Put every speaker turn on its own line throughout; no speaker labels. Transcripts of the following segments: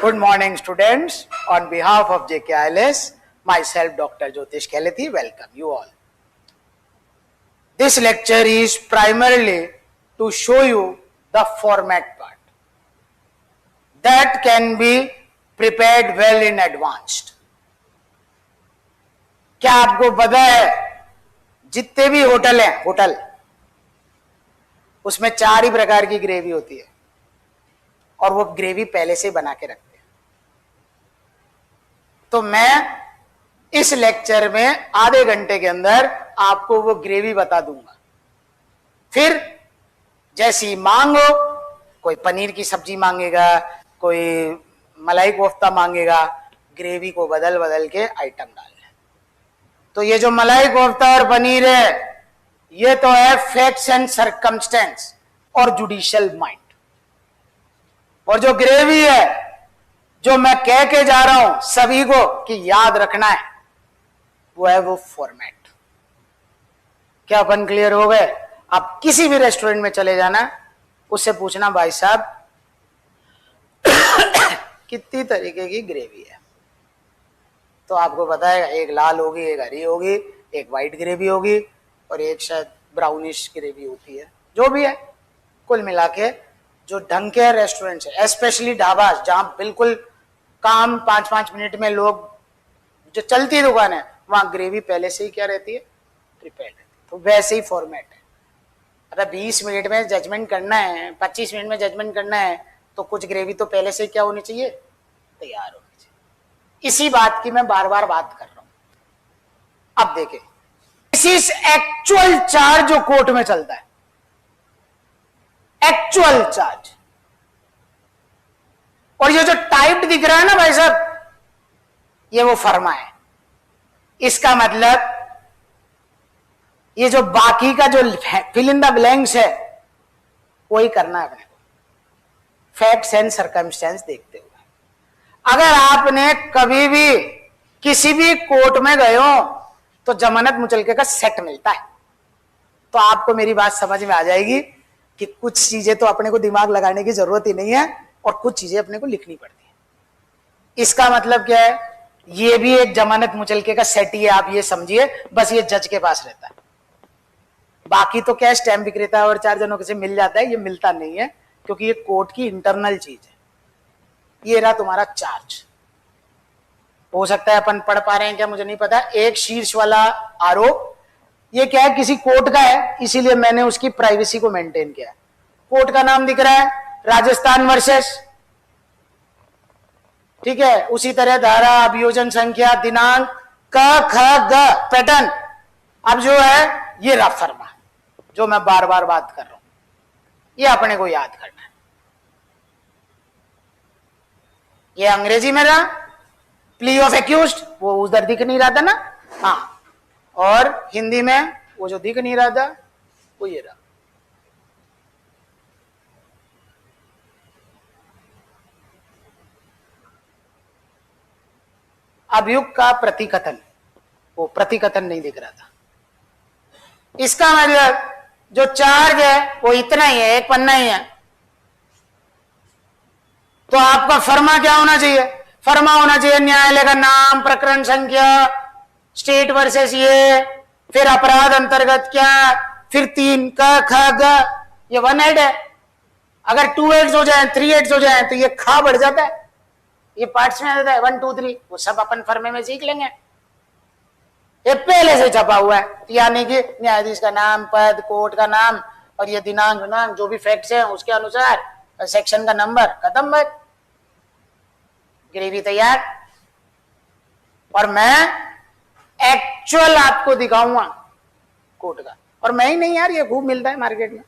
Good morning, students. On behalf of JKILS, myself, Dr. Jyotish Kheleti, welcome you all. This lecture is primarily to show you the format part that can be prepared well in advance. क्या आपको पता है जितने भी hotel हैं, hotel उसमें 4 ही प्रकार की ग्रेवी होती है और वो ग्रेवी पहले से बना के रखते हैं। तो मैं इस लेक्चर में आधे घंटे के अंदर आपको वो ग्रेवी बता दूंगा। फिर जैसी मांग हो, कोई पनीर की सब्जी मांगेगा, कोई मलाई कोफ्ता मांगेगा, ग्रेवी को बदल बदल के आइटम डालना। तो ये जो मलाई कोफ्ता और पनीर है, ये तो है फैक्ट्स एंड सर्कमस्टेंस और जुडिशियल माइंड। और जो ग्रेवी है, जो मैं कह के जा रहा हूं सभी को कि याद रखना है, वो है वो फॉर्मेट। क्या अपन क्लियर हो गए? आप किसी भी रेस्टोरेंट में चले जाना, उससे पूछना भाई साहब कितनी तरीके की ग्रेवी है, तो आपको पता है एक लाल होगी, एक हरी होगी, एक वाइट ग्रेवी होगी और एक शायद ब्राउनिश ग्रेवी होती है। जो भी है, कुल मिला के जो ढंग के रेस्टोरेंट है, स्पेशली ढाबा जहां बिल्कुल काम 5-5 मिनट में लोग, जो चलती दुकान है, वहां ग्रेवी पहले से ही क्या रहती है, प्रिपेयर्ड रहती है। तो वैसे ही फॉर्मेट है। अगर 20 मिनट में जजमेंट करना है, 25 मिनट में जजमेंट करना है, तो कुछ ग्रेवी तो पहले से क्या होनी चाहिए, तैयार होनी चाहिए। इसी बात की मैं बार बार बात कर रहा हूं। अब देखें, दिस इज एक्चुअल चार्ज जो कोर्ट में चलता है, एक्चुअल चार्ज। और ये जो टाइप्ड दिख रहा है ना भाई साहब, ये वो फर्मा है। इसका मतलब ये जो बाकी का जो फिल इन द ब्लैंक्स है, वही करना है अपने को, फैक्ट्स एंड सर्कमस्टेंस देखते हुए। अगर आपने कभी भी किसी भी कोर्ट में गए हो तो जमानत मुचलके का सेट मिलता है, तो आपको मेरी बात समझ में आ जाएगी कि कुछ चीजें तो अपने को दिमाग लगाने की जरूरत ही नहीं है और कुछ चीजें अपने को लिखनी पड़ती है। इसका मतलब क्या है, ये भी एक जमानत मुचलके का सेट ही है, आप ये समझिए। बस ये जज के पास रहता है, बाकी तो क्या स्टैम्प विक्रेता और 4 जनों से मिल जाता है, ये मिलता नहीं है क्योंकि ये कोर्ट की इंटरनल चीज है। ये रहा तुम्हारा चार्ज। हो सकता है अपन पढ़ पा रहे हैं क्या, मुझे नहीं पता। एक शीर्ष वाला आरोप, ये क्या है, किसी कोर्ट का है, इसीलिए मैंने उसकी प्राइवेसी को मेंटेन किया। कोर्ट का नाम दिख रहा है, राजस्थान वर्सेस, ठीक है। उसी तरह धारा, अभियोजन संख्या, दिनांक, क ख ग पैटर्न। अब जो है ये रहा फर्मा, जो मैं बार बार बात कर रहा हूं, ये अपने को याद करना है। ये अंग्रेजी में रहा, प्ली ऑफ एक्यूज्ड, वो उधर दिख नहीं रहा था ना, हाँ। और हिंदी में वो जो दिख नहीं रहा था, वो ये रहा। अभियुक्त का प्रतिकथन, वो प्रतिकथन नहीं दिख रहा था। इसका मतलब जो चार्ज है वो इतना ही है, एक पन्ना ही है। तो आपका फर्मा क्या होना चाहिए? फर्मा होना चाहिए न्यायालय का नाम, प्रकरण संख्या, स्टेट वर्सेस ये, फिर अपराध अंतर्गत क्या, फिर 3 क ख ग। ये 1 हेड है। अगर 2 हेड्स हो जाए, 3 हेड्स हो जाए, तो ये खा बढ़ जाता है, ये पार्ट्स में आ जाता है 1 2 3। वो सब अपन फर्मे में सीख लेंगे। ये पहले से छपा हुआ है, यानी कि न्यायाधीश का नाम, पद, कोर्ट का नाम और ये दिनांक, जो भी फैक्ट्स हैं उसके अनुसार, सेक्शन का नंबर, खत्म बात, ग्रेवी तैयार। और मैं एक्चुअल आपको दिखाऊंगा कोर्ट का। और मैं ही नहीं यार, ये खूब मिलता है मार्केट में,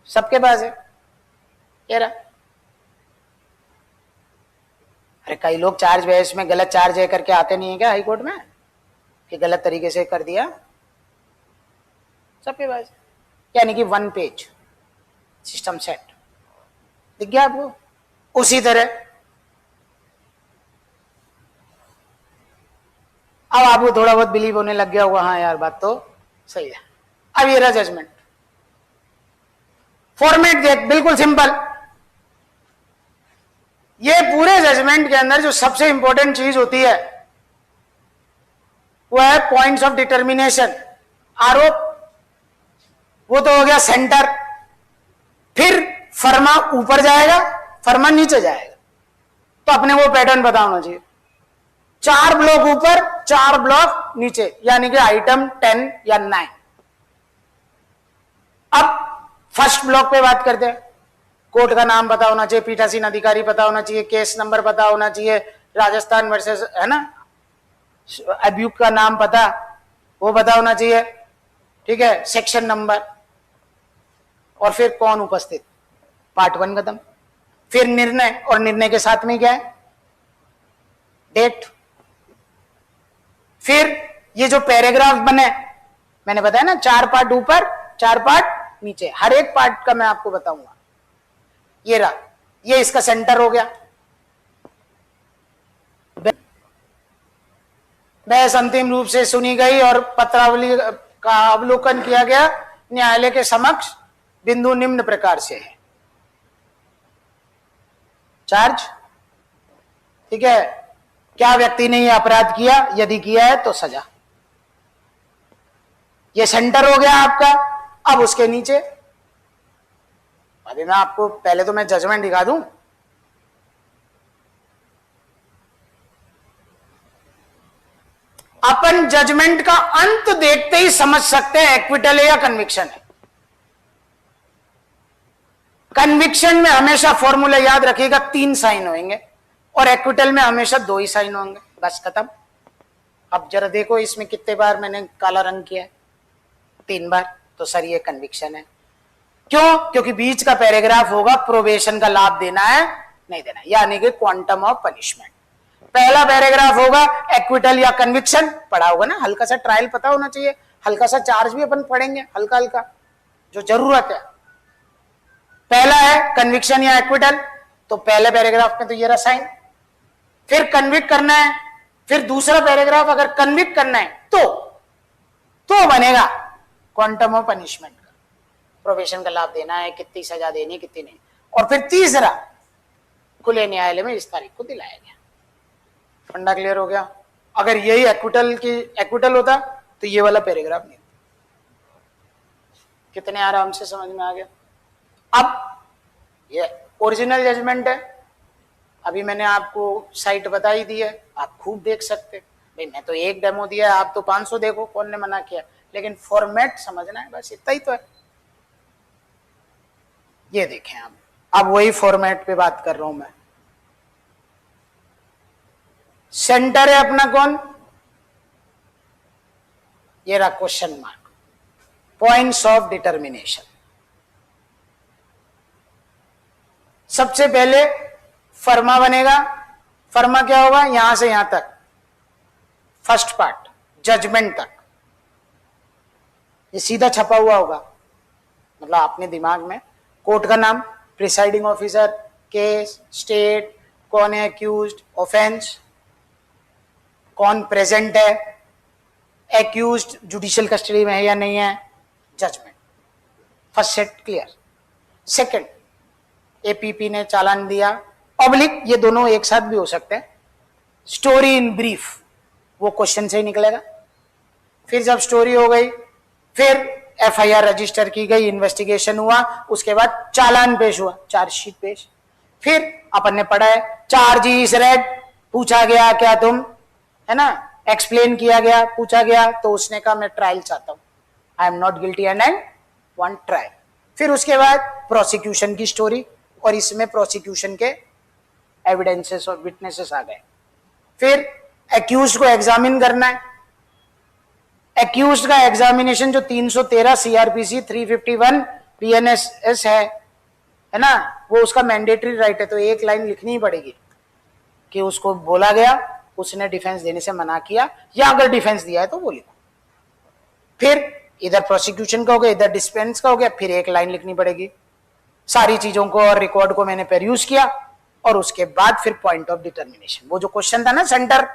सबके पास है ये रहा। अरे कई लोग चार्ज बेस में गलत चार्ज है करके आते नहीं है क्या हाई कोर्ट में, कि गलत तरीके से कर दिया, सबके पास। यानी कि 1 पेज सिस्टम सेट दिख गया आपको। उसी तरह अब आपको थोड़ा बहुत बिलीव होने लग गया होगा, हाँ यार बात तो सही है। अब ये रहा जजमेंट। फॉर्मेट देख, बिल्कुल सिंपल। ये पूरे जजमेंट के अंदर जो सबसे इंपॉर्टेंट चीज होती है वो है पॉइंट्स ऑफ डिटर्मिनेशन। आरोप वो तो हो गया सेंटर, फिर फर्मा ऊपर जाएगा, फर्मा नीचे जाएगा, तो अपने वो पैटर्न पता होना चाहिए। 4 ब्लॉक ऊपर, 4 ब्लॉक नीचे, यानी कि आइटम 10 या 9। अब फर्स्ट ब्लॉक पे बात करते हैं। कोर्ट का नाम पता होना चाहिए, पीठासीन अधिकारी पता होना चाहिए, केस नंबर पता होना चाहिए, राजस्थान वर्सेस है ना, अभियुक्त का नाम पता, वो पता होना चाहिए, ठीक है, सेक्शन नंबर, और फिर कौन उपस्थित, पार्ट 1 खत्म। फिर निर्णय, और निर्णय के साथ में क्या है, डेट। फिर ये जो पैराग्राफ बने, मैंने बताया ना 4 पार्ट ऊपर, 4 पार्ट नीचे, हर एक पार्ट का मैं आपको बताऊंगा। ये रहा, ये इसका सेंटर हो गया। बहस अंतिम रूप से सुनी गई और पत्रावली का अवलोकन किया गया। न्यायालय के समक्ष बिंदु निम्न प्रकार से है। चार्ज, ठीक है, क्या व्यक्ति ने यह अपराध किया, यदि किया है तो सजा। ये सेंटर हो गया आपका। अब उसके नीचे अभी मैं आपको पहले तो मैं जजमेंट दिखा दूं। अपन जजमेंट का अंत देखते ही समझ सकते हैं एक्विटल है या कन्विक्शन है। कन्विक्शन में हमेशा फॉर्मूला याद रखिएगा, 3 साइन होंगे, और एक्विटल में हमेशा 2 ही साइन होंगे, बस खत्म। अब जरा देखो इसमें कितने बार मैंने काला रंग किया है, 3 बार, तो सर ये कन्विक्शन है। क्यों? क्योंकि बीच का पैराग्राफ होगा प्रोबेशन का लाभ देना है नहीं देना, यानी कि क्वांटम ऑफ पनिशमेंट। पहला पैराग्राफ होगा एक्विटल या कन्विक्शन, पढ़ा होगा ना, हल्का सा ट्रायल पता होना चाहिए, हल्का सा चार्ज भी अपन पढ़ेंगे, हल्का हल्का जो जरूरत है। पहला है कन्विक्शन या एक्विटल, तो पहले पैराग्राफ में तो ये रहा साइन। फिर कन्विक्ट करना है, फिर दूसरा पैराग्राफ अगर कन्विक्ट करना है तो बनेगा क्वांटम ऑफ पनिशमेंट का, प्रोबेशन का लाभ देना है, कितनी सजा देनी है, कितनी नहीं। और फिर तीसरा खुले न्यायालय में इस तारीख को दिलाया गया। फंडा क्लियर हो गया। अगर यही एक्विटल होता तो ये वाला पैराग्राफ नहीं। कितने आराम से समझ में आ गया। अब ये ओरिजिनल जजमेंट है, अभी मैंने आपको साइट बताई दी है, आप खूब देख सकते। भाई मैं तो एक डेमो दिया, आप तो 500 देखो, कौन ने मना किया, लेकिन फॉर्मेट समझना है, बस इतना ही तो है। ये देखें आप, अब वही फॉर्मेट पे बात कर रहा हूं मैं। सेंटर है अपना कौन, ये रहा question mark, points of determination. सबसे पहले फर्मा बनेगा। फर्मा क्या होगा, यहां से यहां तक, फर्स्ट पार्ट जजमेंट तक, ये सीधा छपा हुआ होगा, मतलब आपने दिमाग में कोर्ट का नाम, प्रिसाइडिंग ऑफिसर, केस, स्टेट, कौन है एक्यूज्ड, ऑफेंस, कौन प्रेजेंट है, एक्यूज्ड जुडिशियल कस्टडी में है या नहीं है, judgment. First set clear. Second, APP ने चालान दिया, ऑब्लिक, ये दोनों एक साथ भी हो सकते हैं। स्टोरी इन ब्रीफ, वो क्वेश्चन से ही निकलेगा। फिर जब स्टोरी हो गई, फिर एफआईआर रजिस्टर की गई, इन्वेस्टिगेशन हुआ, उसके बाद चालान पेश हुआ, चार्जशीट पेश। फिर अपन ने पढ़ा है, चार्ज इज रेड, पूछा गया क्या तुम, है ना, एक्सप्लेन किया गया, पूछा गया, तो उसने कहा मैं ट्रायल चाहता हूं, I am not guilty and I want trial. फिर उसके बाद प्रोसिक्यूशन की स्टोरी, और इसमें प्रोसिक्यूशन के एविडेंसेस और विटनेसेस आ गए। फिर एक्यूज्ड को एग्जामिन करना है। एक्यूज्ड का एग्जामिनेशन जो 313 सीआरपीसी 351 बीएनएस है ना, वो उसका मैंडेटरी राइट है, तो एक लाइन लिखनी ही पड़ेगी कि उसको बोला गया, उसने डिफेंस देने से मना किया, या अगर डिफेंस दिया है तो वो लिखो। फिर इधर प्रोसिक्यूशन का हो गया, इधर डिफेंस का हो गया, फिर एक लाइन लिखनी पड़ेगी। सारी चीजों को और रिकॉर्ड को मैंने पेरयूज किया, और उसके बाद फिर पॉइंट ऑफ डिटर्मिनेशन, वो जो क्वेश्चन था ना सेंटर,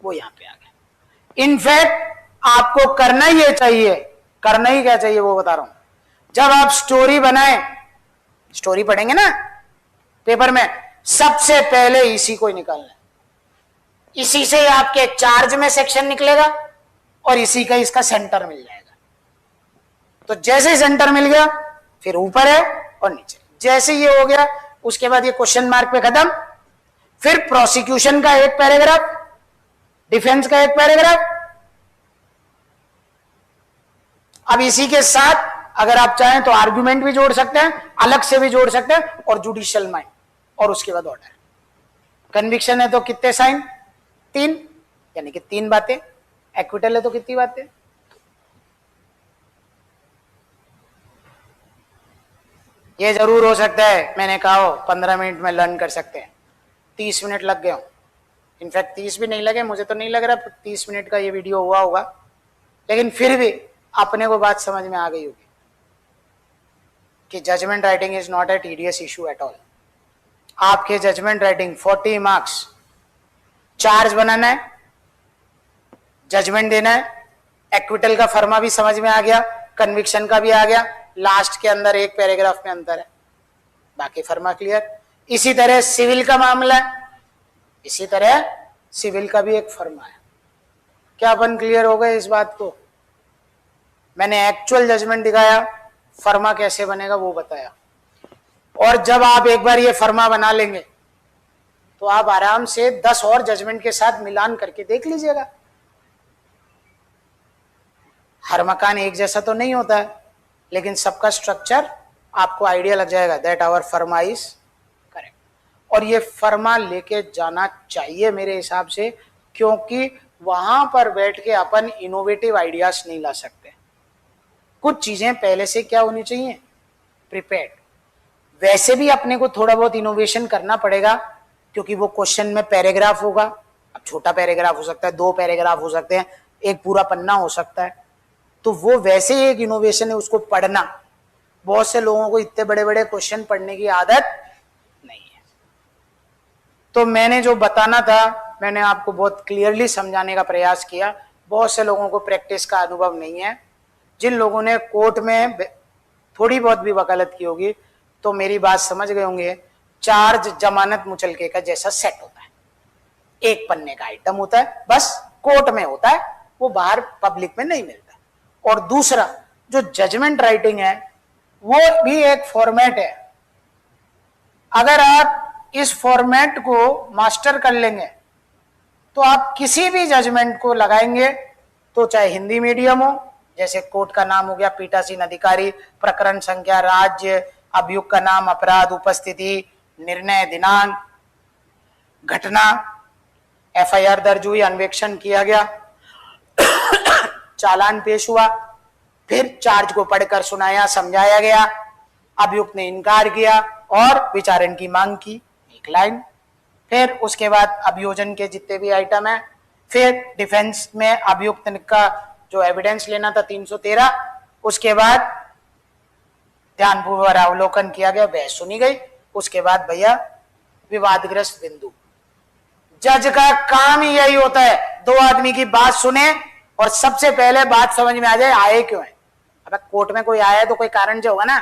वो यहां पे आ गया। इनफैक्ट आपको करना ही चाहिए, करना ही क्या चाहिए वो बता रहा हूं। जब आप स्टोरी बनाए, स्टोरी पढ़ेंगे ना पेपर में, सबसे पहले इसी को ही निकालना है। इसी से ही आपके चार्ज में सेक्शन निकलेगा और इसी का इसका सेंटर मिल जाएगा। तो जैसे ही सेंटर मिल गया फिर ऊपर है और नीचे, जैसे ये हो गया उसके बाद ये क्वेश्चन मार्क पे खत्म। फिर प्रोसिक्यूशन का एक पैराग्राफ, डिफेंस का एक पैराग्राफ। अब इसी के साथ अगर आप चाहें तो आर्गुमेंट भी जोड़ सकते हैं, अलग से भी जोड़ सकते हैं, और जुडिशियल माइंड, और उसके बाद ऑर्डर। कन्विक्शन है तो कितने साइन? 3, यानी कि 3 बातें। एक्विटल है तो कितनी बातें? ये जरूर हो सकता है मैंने कहा हो 15 मिनट में लर्न कर सकते हैं, 30 मिनट लग गए हो। इनफैक्ट 30 भी नहीं लगे, मुझे तो नहीं लग रहा 30 मिनट का ये वीडियो हुआ होगा, लेकिन फिर भी अपने को बात समझ में आ गई होगी कि judgment writing is not a tedious issue at all. आपके जजमेंट राइटिंग 40 मार्क्स, चार्ज बनाना है, जजमेंट देना है, एक्विटल का फर्मा भी समझ में आ गया, कन्विक्शन का भी आ गया, लास्ट के अंदर एक पैराग्राफ में अंतर है, बाकी फर्मा क्लियर। इसी तरह सिविल का मामला है, इसी तरह सिविल का भी एक फर्मा है। क्या अपन क्लियर हो गए इस बात को? मैंने एक्चुअल जजमेंट दिखाया, फर्मा कैसे बनेगा वो बताया, और जब आप एक बार ये फर्मा बना लेंगे तो आप आराम से 10 और जजमेंट के साथ मिलान करके देख लीजिएगा। हर मकान एक जैसा तो नहीं होता है, लेकिन सबका स्ट्रक्चर आपको आइडिया लग जाएगा दैट आवर फर्मा इज करेक्ट। और ये फर्मा लेके जाना चाहिए मेरे हिसाब से, क्योंकि वहां पर बैठ के अपन इनोवेटिव आइडियाज नहीं ला सकते। कुछ चीजें पहले से क्या होनी चाहिए? प्रिपेयर्ड। वैसे भी अपने को थोड़ा बहुत इनोवेशन करना पड़ेगा, क्योंकि वो क्वेश्चन में पैराग्राफ होगा। अब छोटा पैराग्राफ हो सकता है, 2 पैराग्राफ हो सकते हैं, एक पूरा पन्ना हो सकता है, तो वो वैसे ही एक इनोवेशन है उसको पढ़ना। बहुत से लोगों को इतने बड़े बड़े क्वेश्चन पढ़ने की आदत नहीं है। तो मैंने जो बताना था मैंने आपको बहुत क्लियरली समझाने का प्रयास किया। बहुत से लोगों को प्रैक्टिस का अनुभव नहीं है। जिन लोगों ने कोर्ट में थोड़ी बहुत भी वकालत की होगी तो मेरी बात समझ गए होंगे। चार्ज जमानत मुचलके का जैसा सेट होता है, एक पन्ने का आइटम होता है, बस कोर्ट में होता है, वो बाहर पब्लिक में नहीं मिलता। और दूसरा जो जजमेंट राइटिंग है वो भी एक फॉर्मेट है। अगर आप इस फॉर्मेट को मास्टर कर लेंगे तो आप किसी भी जजमेंट को लगाएंगे, तो चाहे हिंदी मीडियम हो, जैसे कोर्ट का नाम हो गया पीठासीन अधिकारी, प्रकरण संख्या, राज्य, अभियुक्त का नाम, अपराध, उपस्थिति, निर्णय, दिनांक, घटना, एफआईआर दर्ज हुई, अन्वेषण किया गया, चालान पेश हुआ, फिर चार्ज को पढ़कर सुनाया, समझाया गया, अभियुक्त ने इनकार किया और विचारण की मांग की, एक लाइन। फिर उसके बाद अभियोजन के जितने भी आइटम है, फिर डिफेंस में अभियुक्त का जो एविडेंस लेना था 313, उसके बाद ध्यानपूर्वक अवलोकन किया गया, बहस सुनी गई। उसके बाद भैया विवादग्रस्त बिंदु। जज का काम ही यही होता है, 2 आदमी की बात सुने और सबसे पहले बात समझ में आ जाए आए क्यों है। अब कोर्ट में कोई आया है तो कोई कारण जो होगा ना,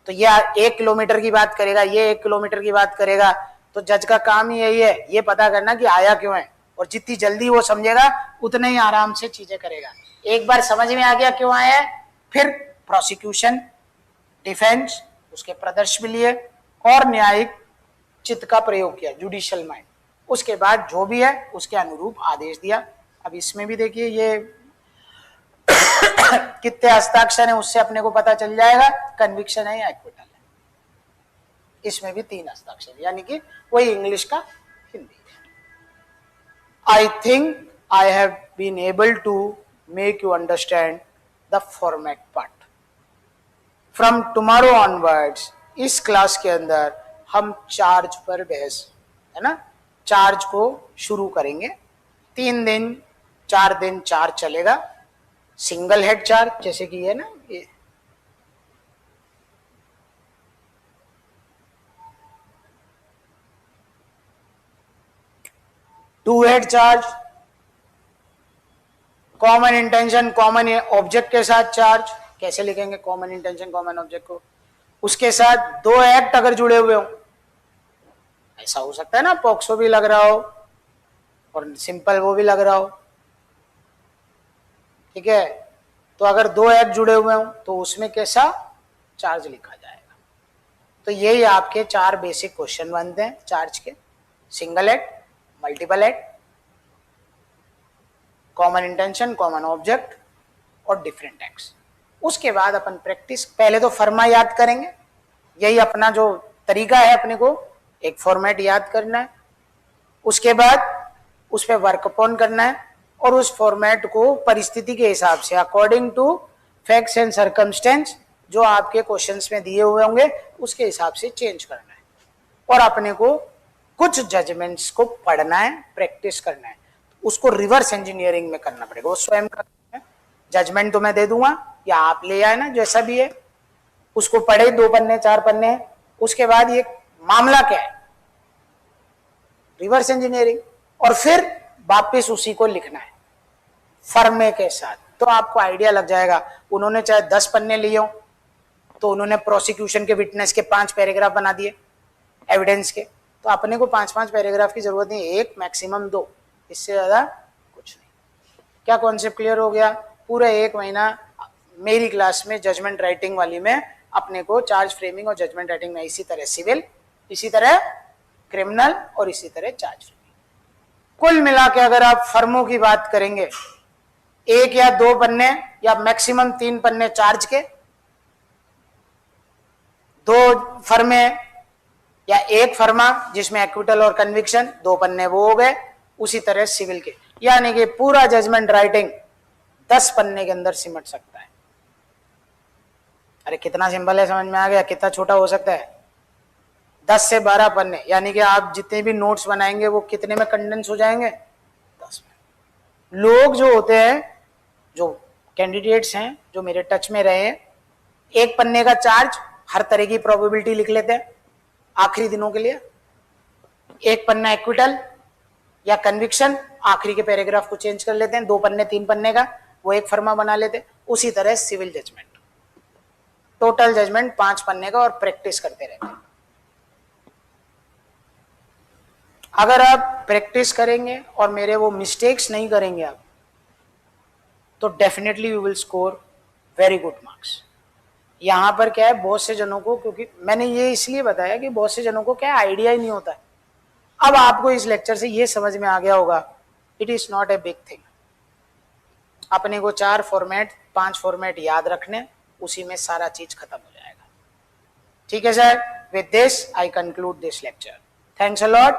तो ये 1 किलोमीटर की बात करेगा, ये 1 किलोमीटर की बात करेगा, तो जज का काम ही यही है, ये पता करना कि आया क्यों है। और जितनी जल्दी वो समझेगा उतने ही आराम से चीजें करेगा। एक बार समझ में आ गया क्यों आया है, फिर प्रोसिक्यूशन, डिफेंस, उसके प्रदर्श भी लिए और न्यायिक चित्त का प्रयोग किया, जुडिशियल माइंड। उसके बाद जो भी है उसके अनुरूप आदेश दिया। अब इसमें भी देखिए ये कितने हस्ताक्षर है उससे अपने को पता चल जाएगा कन्विक्शन है या एक्विटल है। इसमें भी 3 हस्ताक्षर, यानी कि वही इंग्लिश का Hindi. I think I have been able to make you understand the format part. From tomorrow onwards इस क्लास के अंदर हम चार्ज पर बहस है ना, चार्ज को शुरू करेंगे। 3 दिन 4 दिन चार्ज चलेगा, सिंगल हेड चार्ज जैसे कि है ना ये, to head charge, common intention common object के साथ चार्ज। कैसे लिखेंगे कॉमन इंटेंशन कॉमन ऑब्जेक्ट को? उसके साथ 2 एक्ट अगर जुड़े हुए हो, ऐसा हो सकता है ना, पॉक्सो भी लग रहा हो और सिंपल वो भी लग रहा हो, ठीक है। तो अगर दो एक्ट जुड़े हुए हो तो उसमें कैसा चार्ज लिखा जाएगा। तो यही आपके 4 बेसिक क्वेश्चन बनते हैं चार्ज के, single act, multiple act, common intention, common object और डिफरेंट एक्ट्स। उसके बाद अपन प्रैक्टिस, पहले तो फर्मा याद करेंगे, यही अपना जो तरीका है, अपने को एक फॉर्मेट याद करना है, उसके बाद उस पर वर्क अपॉन करना है और उस फॉर्मेट को परिस्थिति के हिसाब से according to facts and circumstance जो आपके क्वेश्चंस में दिए हुए होंगे उसके हिसाब से चेंज करना है। और अपने को कुछ जजमेंट्स को पढ़ना है, प्रैक्टिस करना है, उसको रिवर्स इंजीनियरिंग में करना पड़ेगा, वो स्वयं करना है। जजमेंट तो मैं दे दूंगा या आप ले आए ना, जैसा भी है उसको पढ़े, 2 पन्ने 4 पन्ने, उसके बाद ये मामला क्या है, रिवर्स इंजीनियरिंग, और फिर वापिस उसी को लिखना है फर्मे के साथ। तो आपको आइडिया लग जाएगा। उन्होंने चाहे 10 पन्ने लिए हो तो उन्होंने प्रोसिक्यूशन के विटनेस के 5 पैराग्राफ बना दिए एविडेंस के, तो अपने को 5-5 पैराग्राफ की जरूरत नहीं, 1 मैक्सिमम 2, इससे ज्यादा कुछ नहीं। क्या कॉन्सेप्ट क्लियर हो गया? पूरा 1 महीना मेरी क्लास में जजमेंट राइटिंग वाली में अपने को चार्ज फ्रेमिंग और जजमेंट राइटिंग में इसी तरह सिविल, इसी तरह क्रिमिनल और इसी तरह चार्ज फ्रेमिंग। कुल मिला के अगर आप फर्मों की बात करेंगे, 1 या 2 पन्ने या मैक्सिमम 3 पन्ने चार्ज के, 2 फर्मे या 1 फर्मा जिसमें एक्विटल और कन्विक्शन, 2 पन्ने वो हो गए। उसी तरह सिविल के, यानी कि पूरा जजमेंट राइटिंग 10 पन्ने के अंदर सिमट सकता है। अरे कितना सिंपल है, समझ में आ गया? कितना छोटा हो सकता है? 10 से 12 पन्ने, यानी कि आप जितने भी नोट्स बनाएंगे वो कितने में कंडेंस हो जाएंगे? 10 में। लोग जो होते हैं, जो कैंडिडेट्स हैं जो मेरे टच में रहे हैं, 1 पन्ने का चार्ज हर तरह की प्रोबेबिलिटी लिख लेते हैं आखिरी दिनों के लिए, 1 पन्ना एक्विटल या कन्विक्शन, आखिरी के पैराग्राफ को चेंज कर लेते हैं, 2 पन्ने 3 पन्ने का वो 1 फर्मा बना लेते हैं। उसी तरह सिविल जजमेंट, टोटल जजमेंट 5 पन्ने का, और प्रैक्टिस करते रहते हैं। अगर आप प्रैक्टिस करेंगे और मेरे वो मिस्टेक्स नहीं करेंगे आप, तो definitely you will score very good marks. यहां पर क्या है, बहुत से जनों को, क्योंकि मैंने ये इसलिए बताया कि बहुत से जनों को क्या आइडिया ही नहीं होता है। अब आपको इस लेक्चर से ये समझ में आ गया होगा, it is not a big thing. अपने को 4 फॉर्मेट 5 फॉर्मेट याद रखने, उसी में सारा चीज खत्म हो जाएगा। ठीक है sir, with this I conclude this lecture. Thanks a lot.